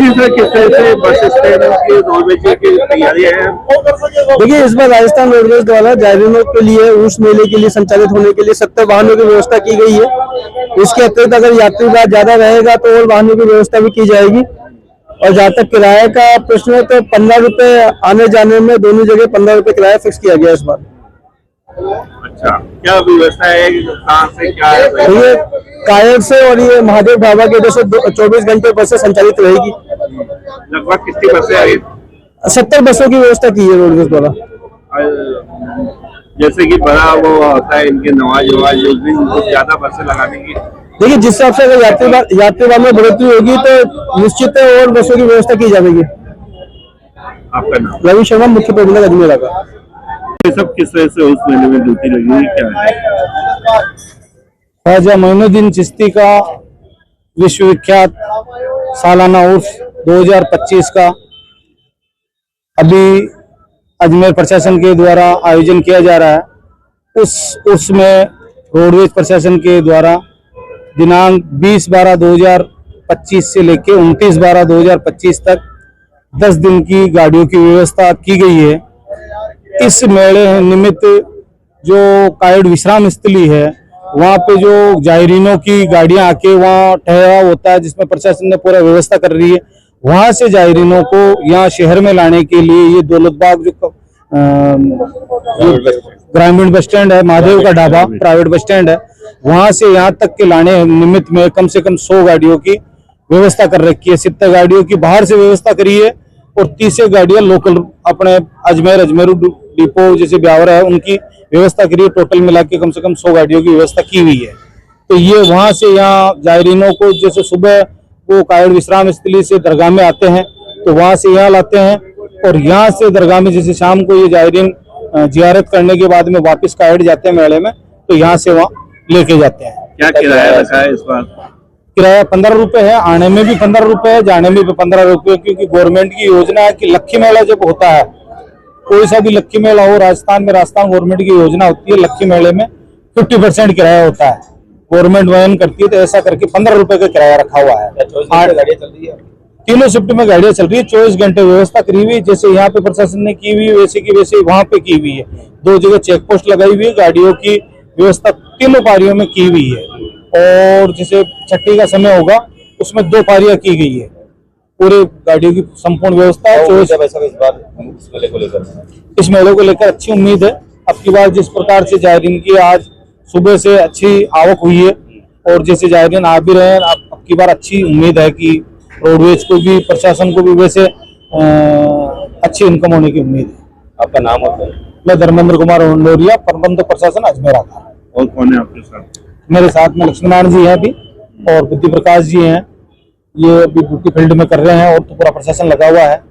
किस तरह से बस स्टैंड की रोडवेज की तैयारियां हैं? देखिए, इस बार राजस्थान रोडवेज द्वारा जायरीनों के लिए उर्स मेले के लिए संचालित होने के लिए 70 वाहनों की व्यवस्था की गई है। इसके अतिरिक्त अगर यात्री भार ज्यादा रहेगा तो और वाहनों की व्यवस्था भी की जाएगी। और जहाँ तक किराए का प्रश्न है तो 15 रुपए आने जाने में दोनों जगह 15 रुपए किराया फिक्स किया गया इस बार। अच्छा, क्या व्यवस्था है, कहाँ से क्या है? ये कायड़ से और ये महादेव ढाबा के इधर से 24 घंटे बसें संचालित रहेगी। लगभग कितनी बसें आई? 70 बसों की व्यवस्था की है रोडवेज द्वारा। जैसे कि बड़ा वो होता है इनके नवाज उस दिन कुछ ज्यादा बसें लगाने की। देखिए, जिस हिसाब से अगर यात्री भार में बढ़ोतरी होगी तो निश्चित है और बसों की व्यवस्था की जाएगी। आपका नाम? रवि शर्मा, मुख्य प्रबंधक अजमेर का। ये सब किस तरह से उस मेले में ड्यूटी लगी हुई क्या है? ख्वाजा मोइनुद्दीन चिश्ती का विश्वविख्यात सालाना उर्स 2025 का अभी अजमेर प्रशासन के द्वारा आयोजन किया जा रहा है। उस उर्स में रोडवेज प्रशासन के द्वारा दिनांक 20/12/2025 से लेकर 29/12/2025 तक 10 दिन की गाड़ियों की व्यवस्था की गई है। इस मेले निमित्त जो कायड़ विश्राम स्थली है वहाँ पे जो जायरीनों की गाड़ियां आके वहाँ ठहराव होता है, जिसमें प्रशासन ने पूरा व्यवस्था कर रही है। वहाँ से जायरीनों को यहाँ शहर में लाने के लिए ये दौलतबाग जो ग्रामीण बस स्टैंड है, महादेव का ढाबा प्राइवेट बस स्टैंड है, वहाँ से यहाँ तक के लाने निमित्त में कम से कम 100 गाड़ियों की व्यवस्था कर रखी है। 70 गाड़ियों की बाहर से व्यवस्था करी है और 30 गाड़ियां लोकल अपने अजमेर डिपो जैसे ब्यावर है उनकी व्यवस्था करी है। टोटल मिला के कम से कम 100 गाड़ियों की व्यवस्था की हुई है। तो ये वहां से यहाँ जायरीनों को जैसे सुबह वो कायड़ विश्राम स्थली से दरगाह में आते हैं तो वहां से यहाँ लाते हैं और यहाँ से दरगाह में जैसे शाम को ये जायरीन जियारत करने के बाद में वापस कायड़ जाते हैं मेले में, तो यहाँ से वहाँ लेके जाते हैं। क्या किराया रखा है इस बार? किराया 15 रुपए है, आने में भी 15 रुपए है, जाने में भी 15 रुपए, क्योंकि गवर्नमेंट की योजना है कि लक्खी मेला जब होता है, कोई सा भी लक्खी मेला हो राजस्थान में, राजस्थान गवर्नमेंट की योजना होती है लक्खी मेले में 50% किराया होता है, गवर्नमेंट वहन करती है। तो ऐसा करके 15 रुपए का किराया रखा हुआ है। 8 गाड़ियां चल रही है, तीनों शिफ्ट में गाड़ियां चल रही है, 24 घंटे व्यवस्था करी हुई। जैसे यहाँ पे प्रशासन ने की हुई वैसे की वैसे वहां पे की हुई है। 2 जगह चेक पोस्ट लगाई हुई है, गाड़ियों की व्यवस्था तीनों पारियों में की हुई है। और जैसे छठी का समय होगा उसमें 2 पारियां की गई है। पूरे गाड़ियों की संपूर्ण व्यवस्था है। इस मेले को लेकर अच्छी उम्मीद है। अब की बार जिस प्रकार से जायरीन की आज सुबह से अच्छी आवक हुई है और जैसे जायरीन आ भी रहे हैं, अब की बार अच्छी उम्मीद है कि रोडवेज को भी प्रशासन को भी वैसे अच्छी इनकम होने की उम्मीद है। आपका नाम होता है? मैं धर्मेंद्र कुमार लोरिया, प्रबंधक प्रशासन अजमेर आता। और कौन है आपके साथ? मेरे साथ में लक्ष्मीनारायण जी हैं अभी और बुद्धि प्रकाश जी हैं, ये अभी ड्यूटी फील्ड में कर रहे हैं और तो पूरा प्रशासन लगा हुआ है।